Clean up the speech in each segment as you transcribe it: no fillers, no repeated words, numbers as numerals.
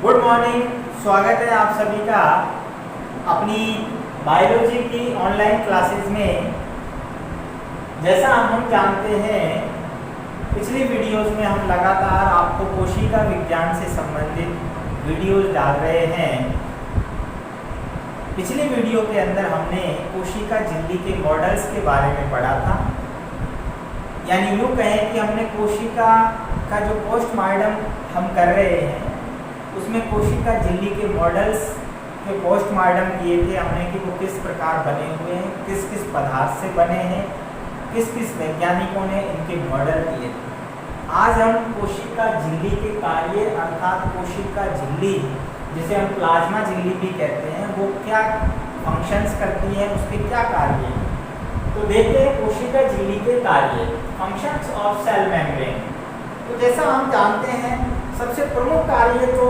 Good morning. स्वागत है आप सभी का अपनी बायोलॉजी की ऑनलाइन क्लासेस में। जैसा हम जानते हैं, पिछली वीडियोस में हम लगातार आपको कोशिका विज्ञान से संबंधित वीडियोस डाल रहे हैं। पिछली वीडियो के अंदर हमने कोशिका झिल्ली के मॉडल्स के बारे में पढ़ा था, यानी यूँ कहें कि हमने कोशिका का जो पोस्टमार्टम हम कर रहे हैं उसमें कोशिका झिल्ली के मॉडल्स के पोस्टमार्टम किए थे हमने कि वो किस प्रकार बने हुए हैं, किस किस पदार्थ से बने हैं, किस किस वैज्ञानिकों ने इनके मॉडल किए थे। आज हम कोशिका झिल्ली के कार्य अर्थात कोशिका झिल्ली जिसे हम प्लाज्मा झिल्ली भी कहते हैं, वो क्या फंक्शंस करती है, उसके क्या कार्य हैं। तो देखते हैं कोशिका झिल्ली के कार्य, फंक्शंस ऑफ सेल मेम्ब्रेन। तो जैसा हम जानते हैं, सबसे प्रमुख कार्य तो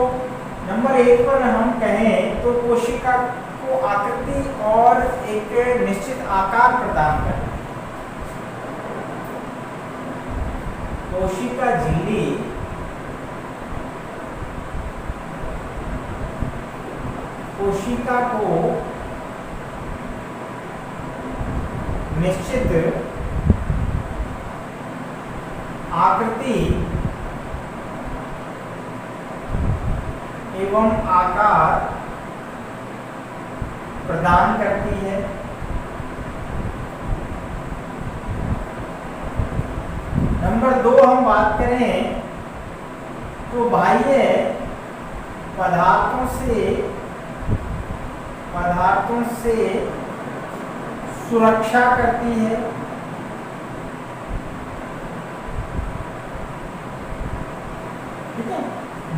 नंबर 1 पर हम कहें तो कोशिका को आकृति और एक निश्चित आकार प्रदान करना। कोशिका झिल्ली कोशिका को निश्चित आकृति एवं आकार प्रदान करती है। नंबर 2 हम बात करें तो बाह्य पदार्थों से सुरक्षा करती है। ठीक है,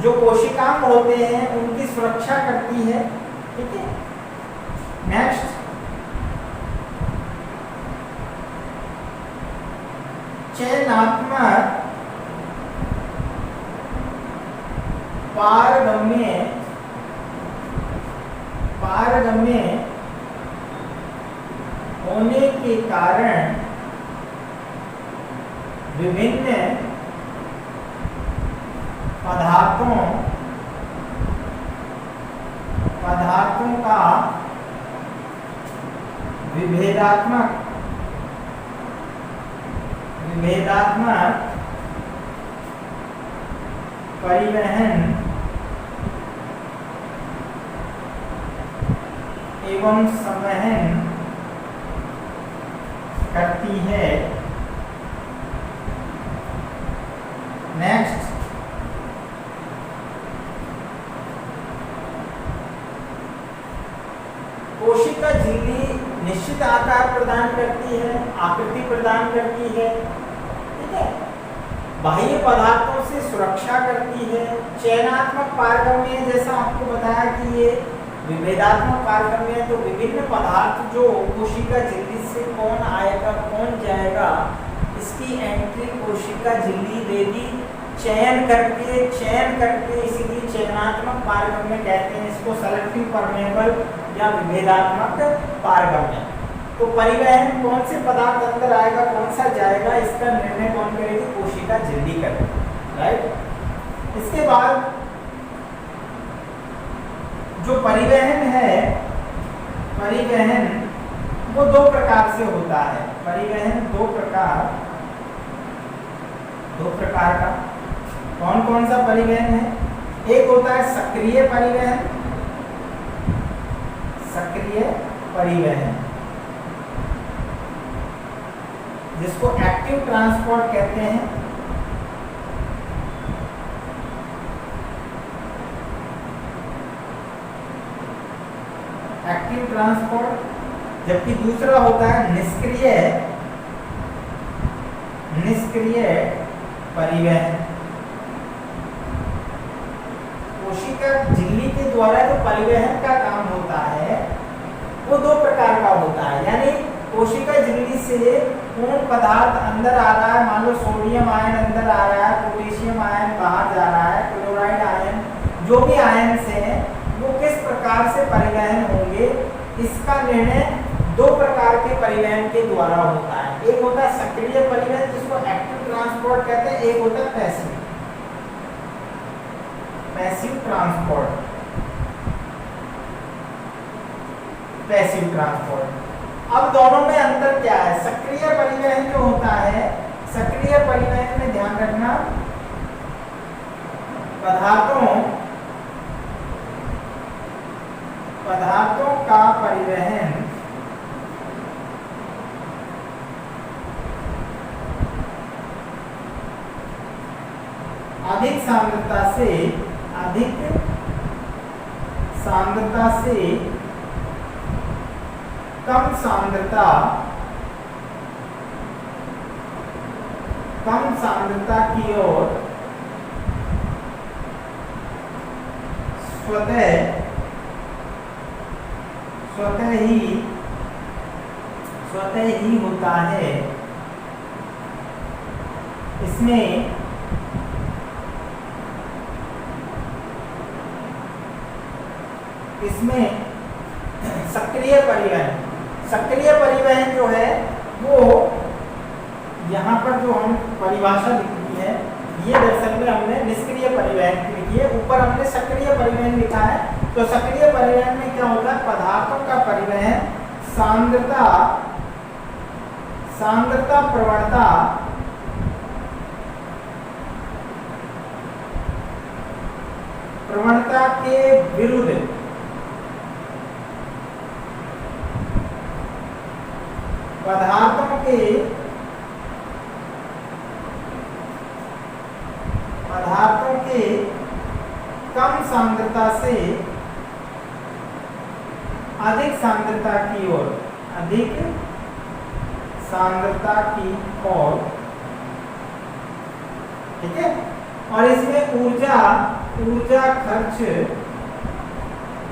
जो कोशिकांग होते हैं उनकी सुरक्षा करती है। ठीक है, नेक्स्ट चयनात्मक पारगम्य होने के कारण विभिन्न पदार्थों का विभेदात्मक परिवहन एवं संवहन करती है। नेक्स्ट कोशिका झिल्ली निश्चित आकार प्रदान करती है, आकृति प्रदान करती है। ठीक है, बाह्य पदार्थों से सुरक्षा करती है। चयनात्मक पारगम्य, जैसा आपको बताया कि ये विभेदात्मक पारगम्य, तो विभिन्न पदार्थ जो कोशिका झिल्ली से कौन आएगा कौन जाएगा इसकी एंट्री कोशिका झिल्ली देगी चयन करके, इसीलिए चयनात्मक पारगम्य कहते हैं इसको, सेलेक्टिव परमेबल या विभेदात्मक पारगम्य। तो परिवहन कौन से पदार्थ अंदर आएगा कौन सा जाएगा इसका निर्णय कौन करेगी, कोशिका झिल्ली करेगी। राइट, इसके बाद जो परिवहन है, परिवहन वो 2 प्रकार से होता है। परिवहन दो प्रकार का। कौन कौन सा परिवहन है? एक होता है सक्रिय परिवहन जिसको एक्टिव ट्रांसपोर्ट कहते हैं। Active transport. जबकि दूसरा होता है निष्क्रिय परिवहन। कोशिका झिल्ली के द्वारा जो परिवहन का काम होता है वो 2 प्रकार का होता है, यानी कोशिका झिल्ली से कौन पदार्थ अंदर आ रहा है, मान लो सोडियम आयन अंदर आ रहा है, पोटेशियम आयन बाहर जा रहा है, क्लोराइड आयन, जो भी आयन से है वो किस प्रकार से परिवहन होंगे, इसका निर्णय 2 प्रकार के परिवहन के द्वारा होता है। एक होता है सक्रिय परिवहन जिसको एक्टिव ट्रांसपोर्ट कहते हैं, एक होता है passive passive transport, passive transport. अब दोनों में अंतर क्या है? सक्रिय परिवहन जो होता है, सक्रिय परिवहन में ध्यान रखना पदार्थों का परिवहन अधिक सांद्रता से कम सांद्रता की ओर स्वतः ही होता है। इसमें सक्रिय परिवहन जो है वो यहाँ पर जो हम परिभाषा लिखी है, ये दरअसल में हमने निष्क्रिय परिवहन की लिखी है, ऊपर हमने सक्रिय परिवहन लिखा है। तो सक्रिय परिवहन में क्या होता है? पदार्थों का परिवहन सांद्रता प्रवणता के विरुद्ध पदार्थों के कम सांद्रता से अधिक सांद्रता की ओर ठीक है। और इसमें ऊर्जा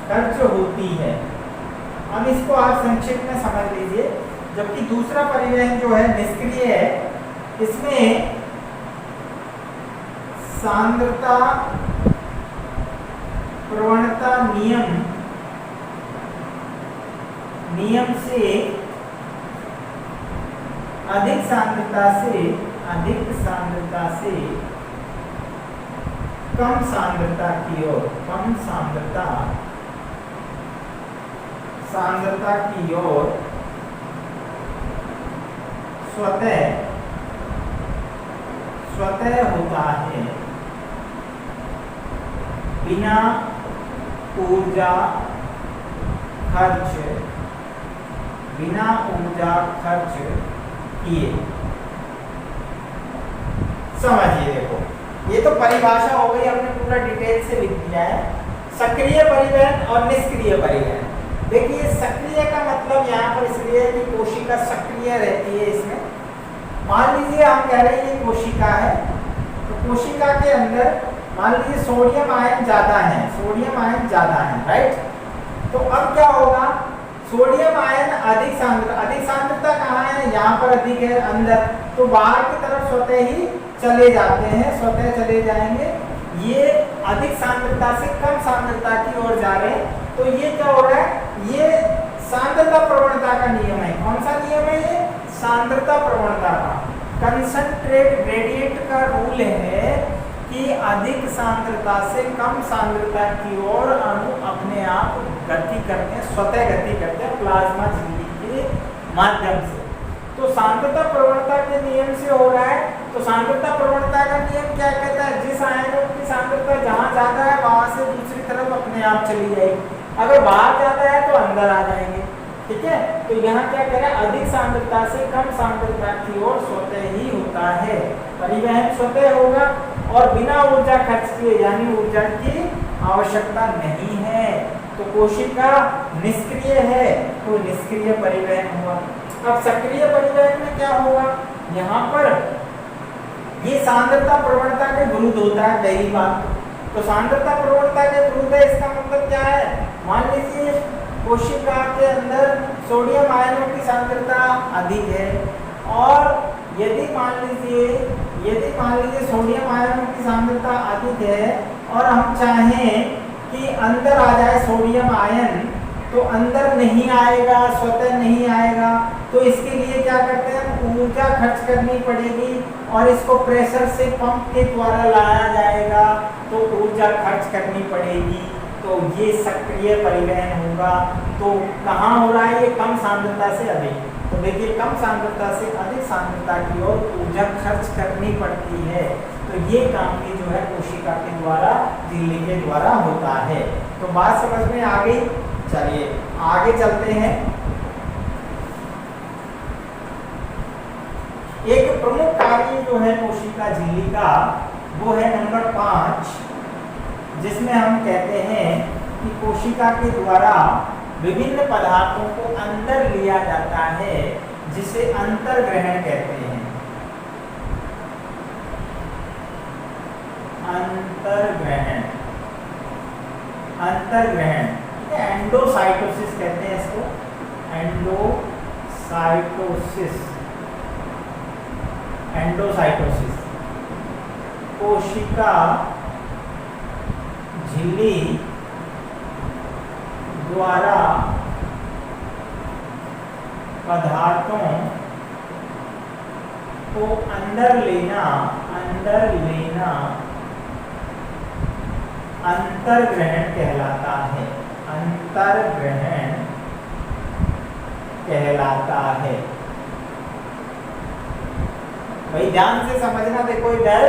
खर्च होती है। अब इसको आप संक्षिप्त में समझ लीजिए। जबकि दूसरा परिवहन जो है निष्क्रिय है, इसमें सांद्रता प्रवणता नियम से अधिक सांद्रता से कम सांद्रता की ओर स्वतः होता है, बिना ऊर्जा खर्च किए। समझिए, देखो ये तो परिभाषा हो गई, हमने पूरा डिटेल से लिख दिया है। सक्रिय परिवहन और निष्क्रिय परिवहन। देखिए सक्रिय का मतलब यहाँ पर इसलिए है कि कोशिका सक्रिय रहती है। इसमें मान लीजिए हम कह रहे हैं ये कोशिका है, तो कोशिका के अंदर मान लीजिए सोडियम आयन ज्यादा है, राइट। तो अब क्या होगा? सोडियम आयन अधिक सांद्रता कहाँ है? यहाँ पर अधिक है अंदर, तो बाहर की तरफ स्वतः ही चले जाएंगे। ये अधिक सांद्रता से कम सांद्रता की ओर जा रहे हैं। तो ये क्या हो रहा है? ये सांद्रता प्रवणता का नियम है। कौन सा नियम है ये? सांद्रता प्रवणता का। कंसंट्रेट ग्रेडियंट का रूल है कि अधिक सांद्रता से कम सांद्रता की ओर अणु अपने आप स्वतः गति करते हैं प्लाज्मा झिल्ली के माध्यम से। तो सांद्रता प्रवणता के नियम से हो रहा है। तो सांद्रता प्रवणता का नियम क्या कहता है? जिस आयनों की सांद्रता जहां ज्यादा है वहां से दूसरी तरफ अपने आप चली जाएगी, अगर बाहर ज्यादा है तो अंदर आ जाएंगे, ठीक है। तो यहाँ क्या कह रहा है? अधिक सांद्रता से कम सांद्रता की ओर स्वतः ही होता है, परिवहन स्वतः होगा और बिना ऊर्जा खर्च किए, यानी ऊर्जा की आवश्यकता नहीं है। तो कोशिका निष्क्रिय है, तो निष्क्रिय परिवहन हुआ। अब सक्रिय परिवहन में क्या होगा? यहाँ पर ये सांद्रता प्रवणता के विरुद्ध होता है, पहली बात। तो सांद्रता प्रवणता के विरुद्ध है, इसका मतलब क्या है? मान लीजिए कोशिका के अंदर सोडियम आयनों की सांद्रता अधिक है, और यदि मान लीजिए सोडियम आयनों की सांद्रता अधिक है और हम चाहें कि अंदर आ जाए सोडियम आयन, तो अंदर नहीं आएगा, स्वतः नहीं आएगा। तो इसके लिए क्या करते हैं? ऊर्जा खर्च करनी पड़ेगी और इसको प्रेशर से पंप के द्वारा लाया जाएगा तो ऊर्जा खर्च करनी पड़ेगी। तो ये सक्रिय परिवहन होगा। तो कहाँ हो रहा है ये? कम सांद्रता से अधिक। तो देखिए कम सांद्रता से अधिक सांद्रता की ओर ऊर्जा खर्च करनी पड़ती है। तो ये काम भी जो है कोशिका के द्वारा, झिल्ली के द्वारा होता है। तो बात समझ में आ गई। चलिए आगे चलते हैं। एक प्रमुख कार्य जो है कोशिका झिल्ली का वो है नंबर 5, जिसमें हम कहते हैं कि कोशिका के द्वारा विभिन्न पदार्थों को अंदर लिया जाता है, जिसे अंतर्ग्रहण कहते हैं। अंतर्ग्रहण, अंतर्ग्रहण एंडोसाइटोसिस कहते हैं इसको, एंडोसाइटोसिस। एंडोसाइटोसिस कोशिका झिल्ली द्वारा पदार्थों को अंदर लेना अंतर्ग्रहण कहलाता है। अंतर्ग्रहण कहलाता है। भाई ध्यान से समझना। देखो इधर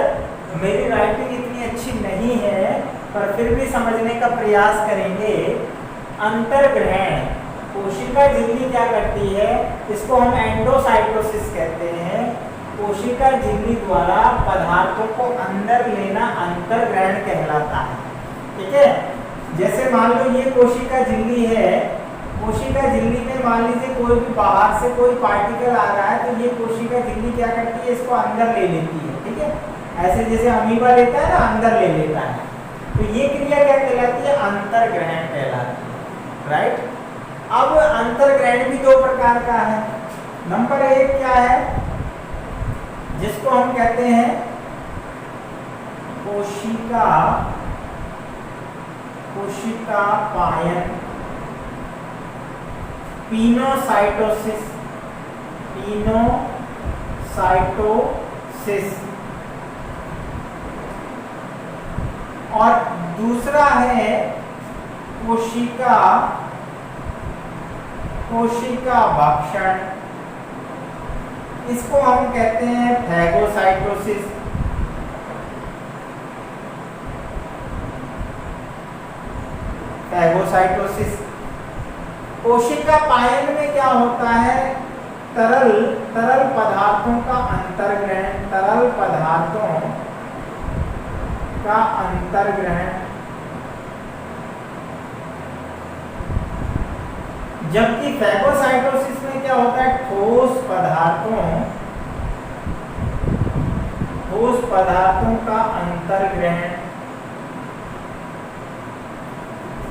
मेरी राइटिंग इतनी अच्छी नहीं है पर फिर भी समझने का प्रयास करेंगे। अंतर्ग्रहण, कोशिका झिल्ली क्या करती है? इसको हम एंडोसाइटोसिस कहते हैं। कोशिका झिल्ली द्वारा पदार्थों को अंदर लेना अंतर्ग्रहण कहलाता है। ठीक है, जैसे मान लो ये कोशिका झिल्ली है। कोशिका झिल्ली में मान लीजिए कोई भी बाहर से कोई पार्टिकल आ रहा है तो ये कोशिका झिल्ली क्या करती है? इसको अंदर ले लेती है। ठीक है, ऐसे जैसे अमीबा लेता है ना, अंदर ले लेता है। तो ये क्रिया क्या कहलाती है? अंतर्ग्रहण कहलाती है। राइट। अब अंतर्ग्रहण भी दो प्रकार का है। नंबर 1 क्या है? जिसको हम कहते हैं कोशिका पायन, पिनोसाइटोसिस। और दूसरा है कोशिका भक्षण। इसको हम कहते हैं फैगोसाइटोसिस। फैगोसाइटोसिस। कोशिका पायन में क्या होता है? तरल पदार्थों का अंतर्ग्रहण, तरल पदार्थों का अंतर्ग्रहण। जबकि फैगोसाइटोसिस में क्या होता है? ठोस पदार्थों का अंतर्ग्रहण।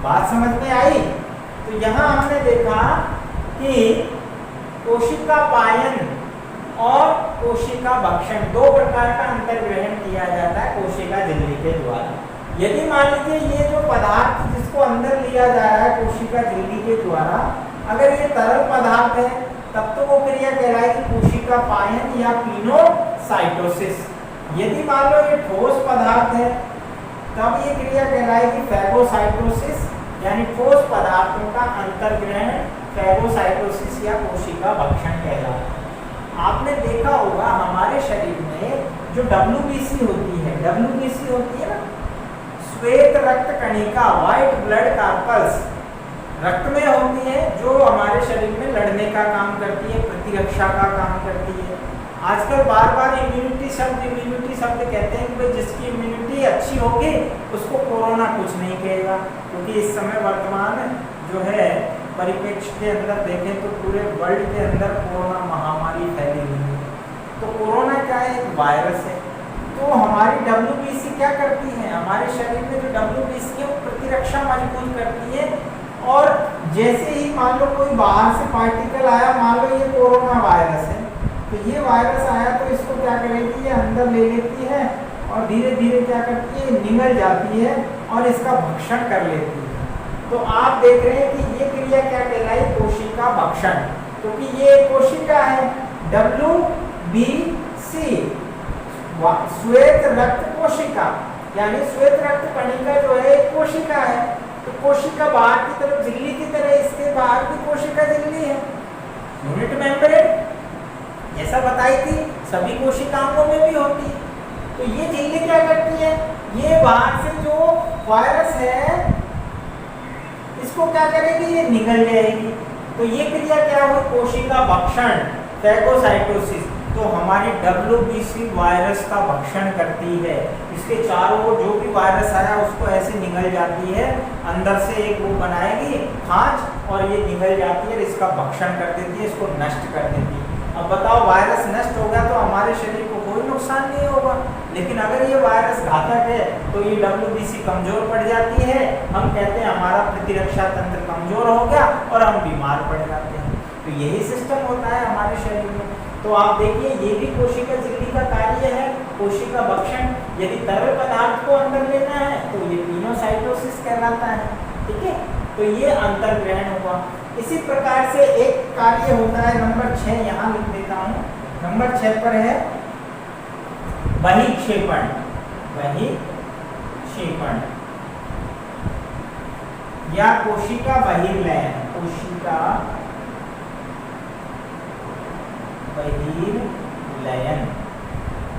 बात समझ में आई? तो यहाँ हमने देखा कि कोशिका पायन और कोशिका भक्षण दो प्रकार का अंतर्ग्रहण किया जाता है कोशिका झिल्ली के द्वारा। यदि मान लीजिए ये जो पदार्थ जिसको अंदर लिया जा रहा है कोशिका झिल्ली के द्वारा, अगर ये तरल पदार्थ है तब तो वो क्रिया कहलाएगी कोशिका पायन या पिनोसाइटोसिस। यदि मान लो ये ठोस पदार्थ है तब ये क्रिया कहलाएगी फैगोसाइटोसिस, यानी ठोस पदार्थों का अंतर्ग्रहण, फैगोसाइटोसिस या कोशिका भक्षण कहलाता है। आपने देखा होगा हमारे शरीर में जो WBC होती है, WBC होती है ना, श्वेत रक्त कणिका, व्हाइट ब्लड कार्पल्स, रक्त में होती है जो हमारे शरीर में लड़ने का काम करती है, प्रतिरक्षा का काम करती है। आजकल बार बार इम्यूनिटी शब्द कहते हैं कि भाई जिसकी इम्यूनिटी अच्छी होगी उसको कोरोना कुछ नहीं कहेगा, क्योंकि इस समय वर्तमान जो है परिप्रेक्ष्य के अंदर देखें तो पूरे वर्ल्ड के अंदर कोरोना महामारी फैली हुई है। तो कोरोना क्या है? एक वायरस है। तो हमारी WBC क्या करती है? हमारे शरीर में जो WBC है वो प्रतिरक्षा मजबूत करती है। और जैसे ही मान लो कोई बाहर से पार्टिकल आया, मान लो ये कोरोना वायरस है, तो ये वायरस आया तो इसको क्या करेगी? ये अंदर ले लेती है और धीरे धीरे क्या करती है? निगल जाती है और इसका भक्षण कर लेती है। तो आप देख रहे हैं कि ये क्रिया क्या कहलाई? कोशिका भक्षण। क्योंकि ये कोशिका है, बी सी, श्वेत रक्त कोशिका, यानी श्वेत रक्त कणिका जो है एक कोशिका है, तो कोशिका बाहर की तरफ झिल्ली की तरह इसके बाहर भी कोशिका झिल्ली है, यूनिट मेम्ब्रेन जैसा बताई थी सभी कोशिकाओं में भी होती है। तो ये झिल्ली क्या करती है, ये बाहर से जो वायरस है इसको क्या करेगी, ये निगल जाएगी। तो ये क्रिया क्या हुई, कोशिका भक्षण, फैगोसाइटोसिस। तो हमारी WBC वायरस का भक्षण करती है, इसके चारों ओर जो भी वायरस आया उसको ऐसे निगल जाती है, अंदर से एक वो बनाएगी खांच और ये निगल जाती है, इसका भक्षण कर देती है, इसको नष्ट कर देती है। अब बताओ वायरस नष्ट हो गया तो हमारे शरीर को कोई नुकसान नहीं होगा, लेकिन अगर ये वायरस घातक है तो ये WBC कमजोर पड़ जाती है, हम कहते हैं हमारा प्रतिरक्षा तंत्र कमजोर हो गया और हम बीमार पड़ जाते हैं। तो यही सिस्टम होता है हमारे शरीर में। तो आप देखिए ये भी कोशिका झिल्ली का कार्य है, कोशिका भक्षण। यदि तरल पदार्थ को अंदर लेना है तो ये पिनोसाइटोसिस कहलाता है, ठीक है। तो ये अंतर्ग्रहण हुआ। इसी प्रकार से एक कार्य होता है नंबर 6, यहाँ लिख देता हूँ, नंबर 6 पर है बहिक्षेपण। बहिक्षेपण या कोशिका बहिर्लयन, कोशिका बहिर्लयन।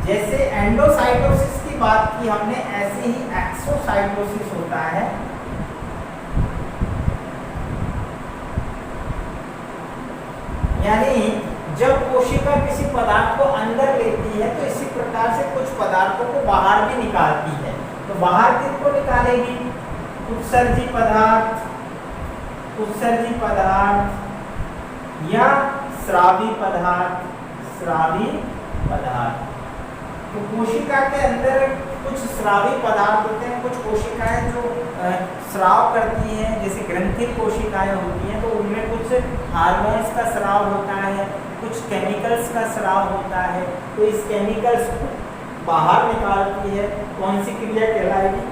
जैसे एंडोसाइटोसिस की बात की हमने, ऐसे ही एक्सोसाइटोसिस होता है। यानी जब कोशिका किसी पदार्थ को अंदर लेती है तो इसी प्रकार से कुछ पदार्थों को बाहर भी निकालती है। तो बाहर किसको निकालेगी, उत्सर्जी पदार्थ, उत्सर्जी पदार्थ या स्रावी पदार्थ, स्रावी पदार्थ। तो कोशिका के अंदर कुछ स्रावी पदार्थ होते हैं, कुछ कोशिकाएं जो स्राव करती हैं, जैसे ग्रंथिल कोशिकाएं होती हैं, तो उनमें कुछ हार्मोन्स का स्राव होता है, कुछ केमिकल्स का स्राव होता है। तो इस केमिकल्स को बाहर निकालती है, कौन सी क्रिया कहलाएगी,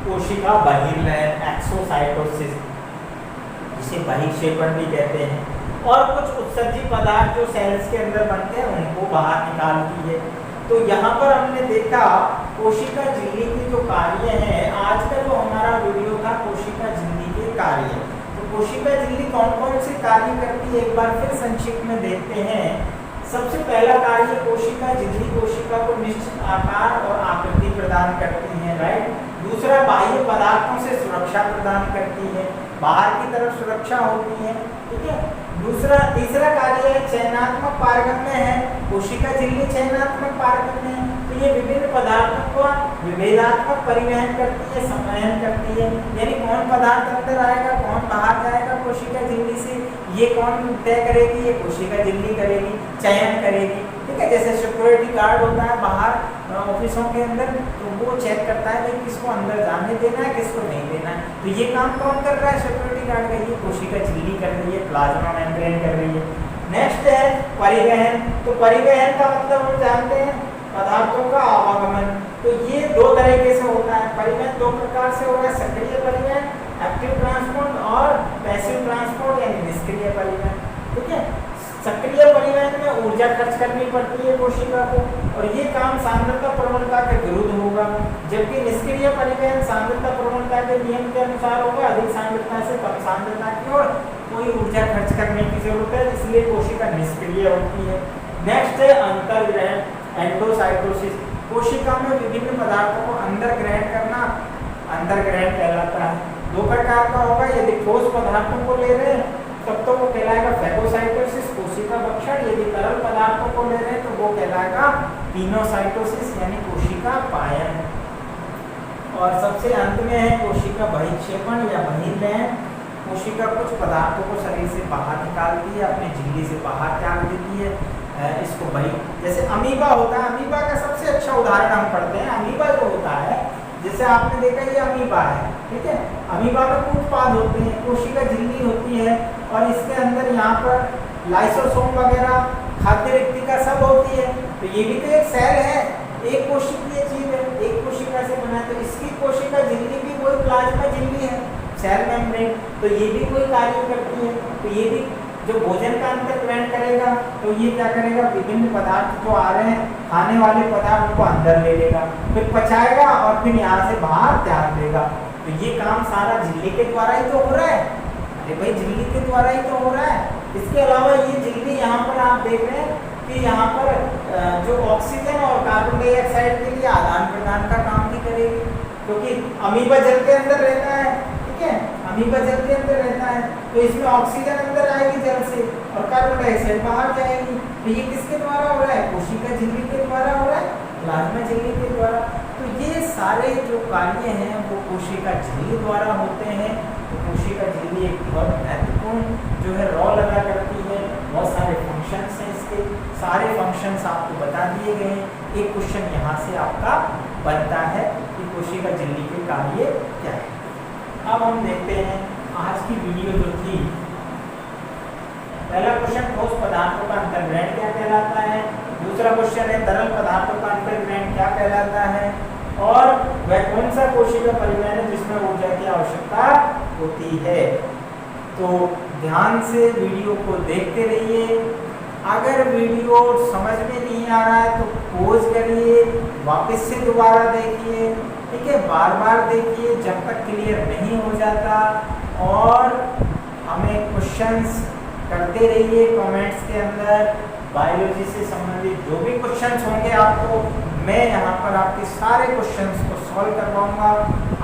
कोशिका बहिर्लयन, एक्सोसाइटोसिस, जिसे बहिक्षेपण भी कहते हैं। और कुछ उत्सर्जी पदार्थ जो सेल्स के अंदर बनते हैं उनको बाहर निकालती है। तो यहाँ पर हमने देखा कोशिका झिल्ली के जो कार्य हैं, आज का जो हमारा वीडियो था कोशिका झिल्ली के कार्य। तो कोशिका झिल्ली कौन कौन से कार्य करती है एक बार फिर संक्षिप्त में देखते हैं। सबसे पहला कार्य, कोशिका झिल्ली कोशिका को निश्चित आकार और आकृति प्रदान करती है, राइट। दूसरा, बाह्य पदार्थों से सुरक्षा प्रदान करती है, बाहर की तरफ सुरक्षा होती है, ठीक है। तीसरा कार्य है चयनात्मक पारगम्य है, कोशिका झिल्ली चयनात्मक पारगम्य है। तो ये विभिन्न पदार्थों को विभेदात्मक परिवहन करती है, संवहन करती है, यानी कौन पदार्थ अंदर आएगा कौन बाहर जाएगा कोशिका झिल्ली से, ये कौन तय करेगी, ये कोशिका झिल्ली करेगी, चयन करेगी, ठीक है। जैसे सिक्योरिटी गार्ड होता है बाहर ऑफिसों के अंदर, तो वो चेक करता है कि किसको अंदर जाने देना है किसको नहीं देना है। तो ये काम कौन कर रहा है, सिक्योरिटी गार्ड का, ये कोशिका झिल्ली कर रही है, प्लाज्मा मेम्ब्रेन कर रही है। नेक्स्ट है परिवहन। तो परिवहन का मतलब हम जानते हैं पदार्थों का आवागमन। तो ये दो तरीके से होता है, परिवहन दो प्रकार से होगा, सक्रिय परिवहन एक्टिव ट्रांसपोर्ट और पैसिव ट्रांसपोर्ट यानी निष्क्रिय परिवहन, ठीक है। सक्रिय परिवहन में ऊर्जा खर्च करनी पड़ती है कोशिका को और ये काम सांद्रता प्रवणता के विरुद्ध होगा, जबकि निष्क्रिय परिवहन सांद्रता प्रवणता के नियम के अनुसार होगा, अधिक सांद्रता से कम सांद्रता की ओर, कोई ऊर्जा खर्च करने की जरूरत है, इसलिए कोशिका निष्क्रिय होती है। नेक्स्ट है अंतर्ग्रहण, एंडोसाइटोसिस। कोशिका में विभिन्न पदार्थों को अंदर ग्रहण करना अंतर्ग्रहण कहलाता है। दो प्रकार का होगा, यदि ठोस पदार्थों को ले रहे हैं तब तो वो कहलाएगा फैगोसाइटोसिस, कोशिका भक्षण। यदि तरल पदार्थों को ले रहे हैं तो वो कहलाएगा पिनोसाइटोसिस यानी कोशिका पायन। और सबसे अंत में है कोशिका बहिक्षेपण या बहिर्लयन। कोशिका कुछ पदार्थों को शरीर से बाहर निकालती है, अपनी झिल्ली से बाहर त्याग देती है, इसको जैसे अमीबा होता है, अमीबा का सबसे अच्छा उदाहरण हम पढ़ते हैं। अमीबा जो होता है, जैसे आपने देखा ये अमीबा है, ठीक है। अमीबा में कूटपाद होते हैं, कोशिका झिल्ली होती है और इसके अंदर यहाँ पर लाइसोसोम वगैरह खाद्य रिक्तिका सब होती है। तो ये भी तो एक सेल है, एक कोशिकीय जीव है, एक कोशिका से बना है। तो इसकी कोशिका झिल्ली भी वही प्लाज्मा झिल्ली है, सेल मेम्ब्रेन, तो ये भी कोई कार्य करती है। तो ये भी जो भोजन का अंतर ग्रहण करेगा तो ये क्या करेगा, विभिन्न पदार्थ जो आ रहे हैं खाने वाले पदार्थ को अंदर ले लेगा, फिर पचाएगा और फिर यहाँ से बाहर त्याग देगा। तो ये काम सारा झिल्ली के द्वारा ही तो हो रहा है। अरे भाई झिल्ली के द्वारा ही तो हो रहा है। इसके अलावा ये झिल्ली यहाँ पर आप देख रहे हैं कि यहाँ पर जो ऑक्सीजन और कार्बन डाइऑक्साइड के लिए आदान प्रदान का काम भी करेगी, क्योंकि अमीबा जल के अंदर रहता है, ठीक है, अमीबा जल के अंदर रहता है, तो इसमें ऑक्सीजन अंदर आएगी जल से और कार्बन डाइऑक्साइड बाहर जाएगी। तो ये किसके द्वारा हो रहा है, कोशिका झिल्ली के द्वारा हो रहा है, प्लाज्मा झिल्ली के द्वारा। तो ये सारे जो कार्य हैं वो कोशिका झिल्ली द्वारा होते हैं। तो कोशिका झिल्ली एक बहुत महत्वपूर्ण जो है रोल अदा करती है। बहुत सारे फंक्शंस हैं इसके, सारे फंक्शंस आपको बता दिए गए हैं। एक क्वेश्चन यहाँ से आपका बनता है कि कोशिका झिल्ली के कार्य क्या है। अब हम देखते हैं आज की वीडियो जो थी, पहला क्वेश्चन ठोस पदार्थों का अंतर्ग्रहण क्या कहलाता है, दूसरा क्वेश्चन है तरल पदार्थों का अंतर्ग्रहण क्या कहलाता है, और वह कौन सा कोशिका परिवहन है जिसमें ऊर्जा की आवश्यकता होती है। तो ध्यान से वीडियो को देखते रहिए। अगर वीडियो समझ में नहीं आ रहा है तो पॉज करिए, वापस से दोबारा देखिए, ठीक है, बार बार देखिए जब तक क्लियर नहीं हो जाता। और हमें क्वेश्चंस करते रहिए कमेंट्स के अंदर। बायोलॉजी से संबंधित जो भी क्वेश्चंस होंगे आपको, मैं यहाँ पर आपके सारे क्वेश्चंस को सॉल्व करवाऊंगा।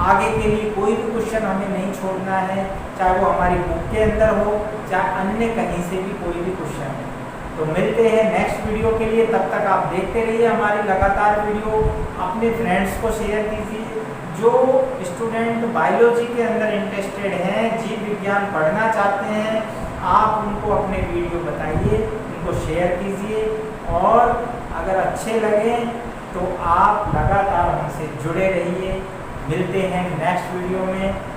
आगे के लिए कोई भी क्वेश्चन हमें नहीं छोड़ना है, चाहे वो हमारी बुक के अंदर हो, चाहे अन्य कहीं से भी कोई भी क्वेश्चन हो। तो मिलते हैं नेक्स्ट वीडियो के लिए, तब तक आप देखते रहिए हमारी लगातार वीडियो। अपने फ्रेंड्स को शेयर कीजिए जो स्टूडेंट बायोलॉजी के अंदर इंटरेस्टेड हैं, जीव विज्ञान पढ़ना चाहते हैं, आप उनको अपने वीडियो बताइए, उनको शेयर कीजिए। और अगर अच्छे लगें तो आप लगातार हमसे जुड़े रहिए। मिलते हैं नेक्स्ट वीडियो में।